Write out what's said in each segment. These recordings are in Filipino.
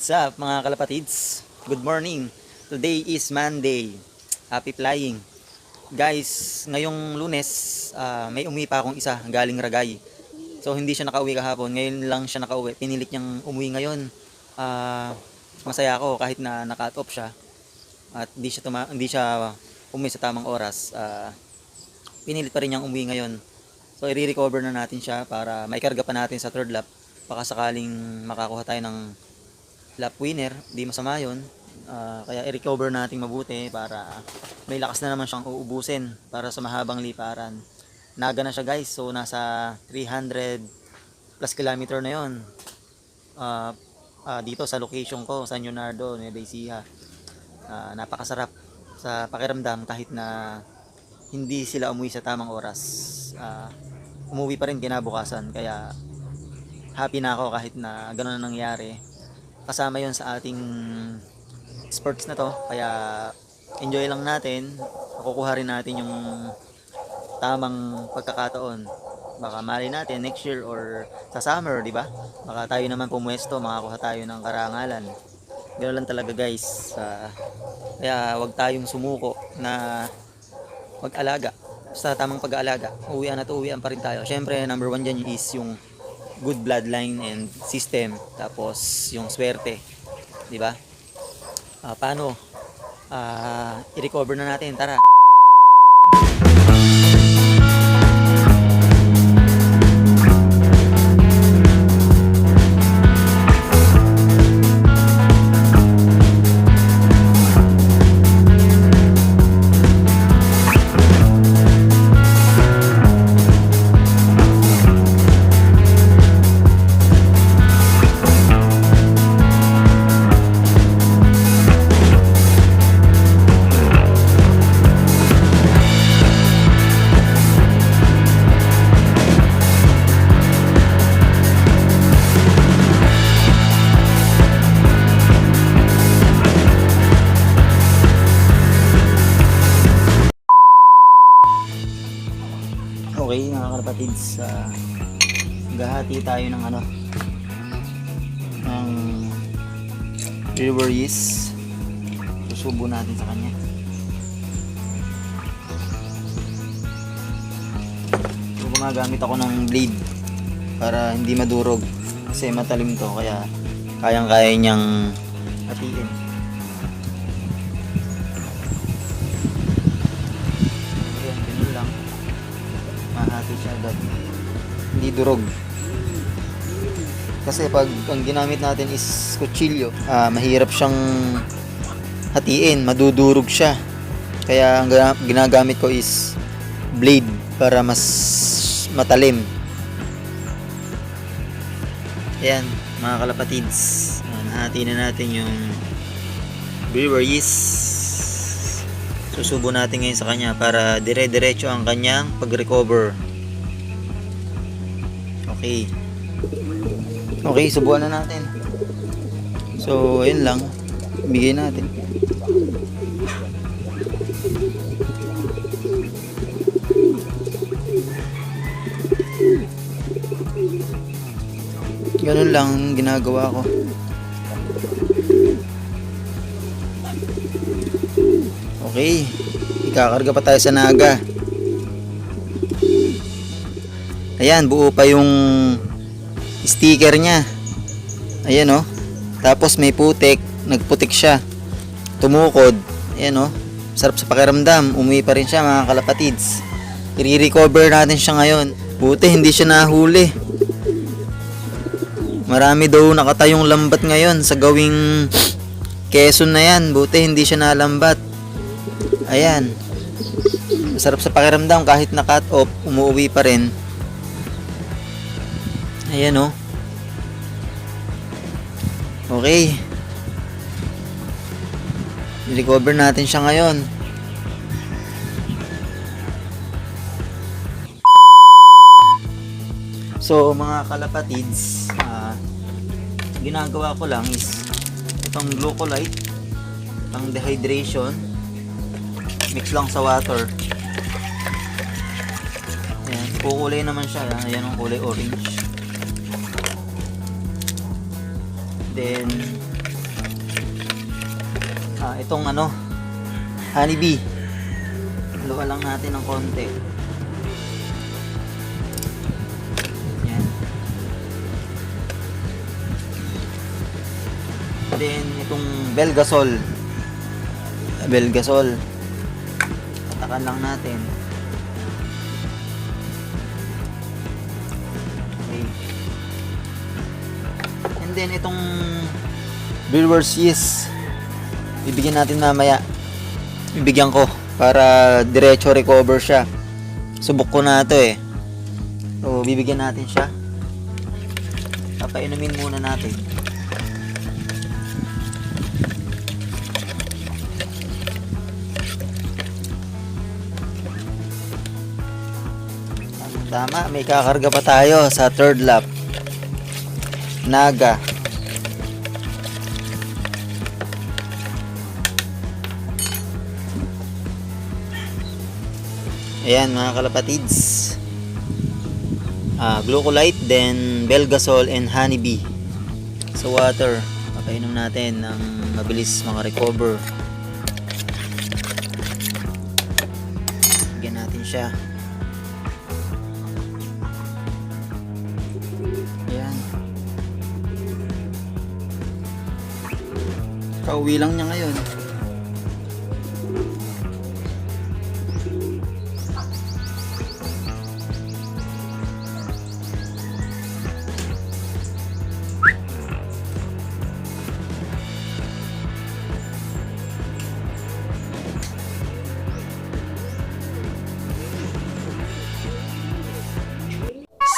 What's up mga kalapatids? Good morning. Today is Monday. Happy flying. Guys, ngayong Lunes, may umuwi pa akong isa galing Ragay. So hindi siya nakauwi kahapon. Ngayon lang siya nakauwi. Pinilit niyang umuwi ngayon. Masaya ako kahit na naka-cut off siya. At hindi siya umuwi sa tamang oras. Pinilit pa rin niyang umuwi ngayon. So i-recover na natin siya para maikarga pa natin sa third lap. Baka sakaling makakuha tayo ng lap winner, di masama yun. Kaya i-recover natin mabuti para may lakas na naman siyang uubusin para sa mahabang liparan. Naga na siya guys, so nasa 300 plus kilometer na yun. Dito sa location ko, San Leonardo, Nueva Ecija. Napakasarap sa pakiramdam kahit na hindi sila umuwi sa tamang oras. Umuwi pa rin kinabukasan, kaya happy na ako kahit na gano'n na nangyari. Kasama yon sa ating sports na to, kaya enjoy lang natin. Makukuha rin natin yung tamang pagkakataon. Baka mali natin next year or sa summer, di ba? Baka tayo naman pumuesto, makakuha tayo ng karangalan. Ganoon lang talaga guys. Kaya wag tayong sumuko na mag-alaga. Sa tamang pag-aalaga, uwian at uwian pa rin tayo. Syempre, number one dyan is yung good bloodline and system, tapos yung swerte, di ba? Paano i-recover na natin? Tara. Okay mga kalapatids, gahati tayo ng ng river yeast. Susubo natin sa kanya. So gumagamit ako ng blade para hindi madurog kasi matalim to, kaya kayang-kaya niyang hatiin. Mahati siya agad, hindi durog. Kasi pag ang ginamit natin is kutsilyo, mahirap siyang hatiin, madudurog siya. Kaya ang ginagamit ko is blade para mas matalim. Ayan mga kalapatids, nahati na natin yung brewer yeast. Susubo natin ngayon sa kanya para dire-diretso ang kanyang pag-recover. Okay, subuan na natin. So, ayun lang. Bigay natin. Ganun lang ginagawa ko. Okay, ikakarga pa tayo sa naga. Ayan, buo pa yung sticker niya. Ayan oh. Tapos may putik, nagputik siya. Tumukod. Ayan oh. Sarap sa pakiramdam. Umuwi pa rin siya mga kalapatids. I-recover natin siya ngayon. Buti hindi siya nahuli. Marami daw nakatayong lambat ngayon sa gawing Quezon na yan. Buti hindi siya nalambat. Ayan. Masarap sa pakiramdam kahit na-cut off, umuwi pa rin. Ayan oh. Okay. I-recover natin siya ngayon. So mga kalapatids, ginagawa ko lang is itong glucolite, pang dehydration. Mix lang sa water. Ayan, kukulay naman siya. Ayan ang kulay orange. Then Itong ano, honeybee. Haluan lang natin ng konti. Yan. Then itong Belgasol. Tatakan lang natin. Okay. And then itong brewer's yeast, bibigyan natin mamaya. Bibigyan ko para diretso recover siya. Subok ko na ito eh. So bibigyan natin siya. Papainumin muna natin. Tama, may kakarga pa tayo sa third lap. Naga. Ayan mga kalapatids. Glucolite, then Belgasol and honeybee. Sa water, papainom natin ng mabilis makarecover. Bigyan natin siya. Ayan. Kauwi lang niya ngayon.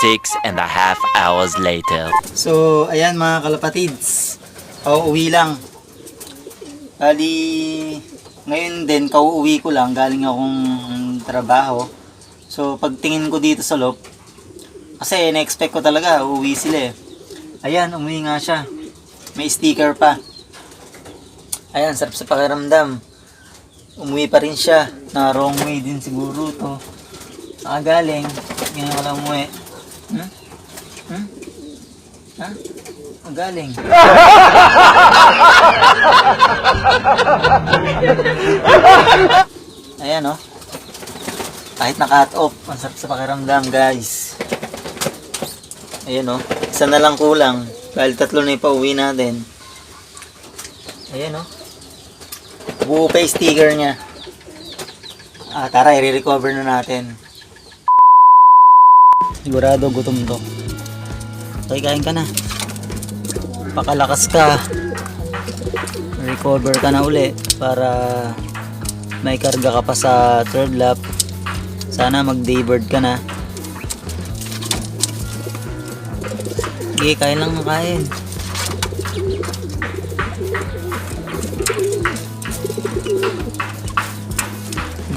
Six and a half hours later. So, ayan mga kalapatids. Kauuwi lang. Bali, ngayon din, kauuwi ko lang. Galing akong trabaho. So, pagtingin ko dito sa loob, kasi na-expect ko talaga, uuwi sila eh. Ayan, umuwi nga siya. May sticker pa. Ayan, sarap sa pakiramdam. Umuwi pa rin siya. Na wrong way din siguro to. Galing. Ngayon ko lang umuwi. Ha? Galing. Ayan oh. Kahit na-cut off, ang sarap sa pakiramdam guys. Ayan oh. Isa na lang kulang. Dahil 3 na ipauwi natin. Ayan oh. Buo pa yung sticker niya. Tara, i-recover na natin. Sigurado gutom to. Okay, kain ka na. Pakalakas ka. Recover ka na uli para may karga ka pa sa third lap. Sana mag-daybird ka na. Okay, kain lang ng kain.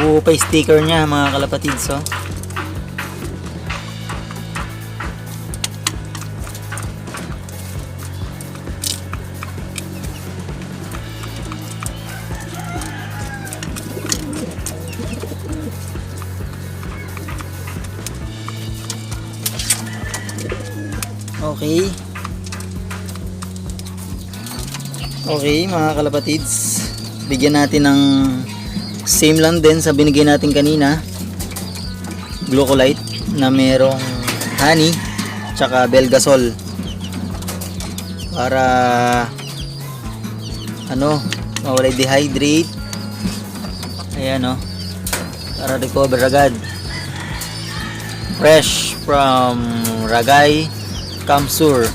Buo pa yung sticker niya mga kalapatids oh. Okay. Okay mga kalapatids. Bigyan natin ng same lang din sa binigay natin kanina. Glucolite na merong honey tsaka Belgasol. Para mawala dehydrate. Ayan oh. Para recover agad. Fresh from Ragay Kamsur.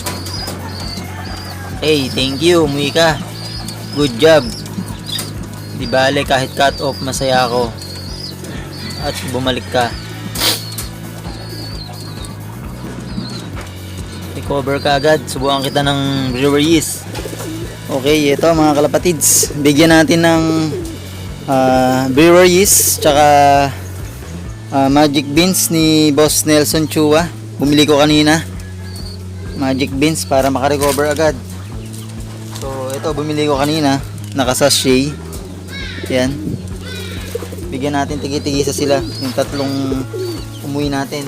Hey, thank you, umuwi ka. Good job. Di bale kahit cut off, masaya ako. At bumalik ka. Recover ka agad. Subukan kita ng brewer yeast. Okay, ito mga kalapatids. Bigyan natin ng brewer yeast tsaka magic beans ni Boss Nelson Chua. Bumili ko kanina. Magic beans para makarecover agad. So ito bumili ko kanina, naka-sachet. Yan. Bigyan natin tigi-tigisa sila yung 3 umuwi natin.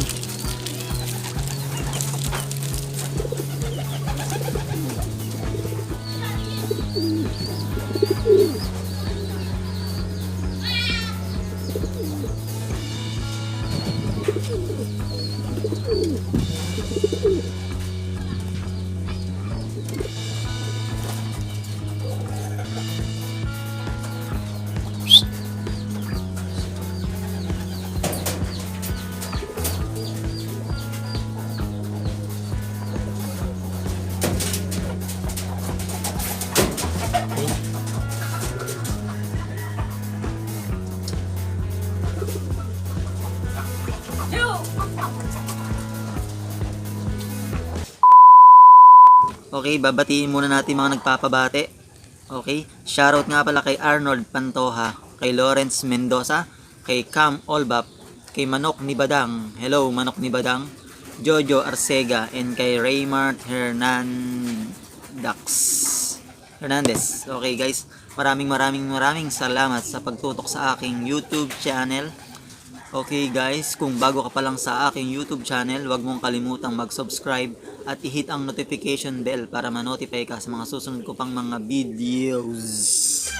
Okay, babatiin muna natin mga nagpapabate. Okay, shoutout nga pala kay Arnold Pantoja, kay Lawrence Mendoza, kay Cam Olbap, kay Manok ni Badang. Hello, Manok ni Badang. Jojo Arcega, and kay Raymart Hernandez. Okay guys, maraming salamat sa pagtutok sa aking YouTube channel. Okay guys, kung bago ka pa lang sa aking YouTube channel, huwag mong kalimutang mag-subscribe at i-hit ang notification bell para ma-notify ka sa mga susunod ko pang mga videos.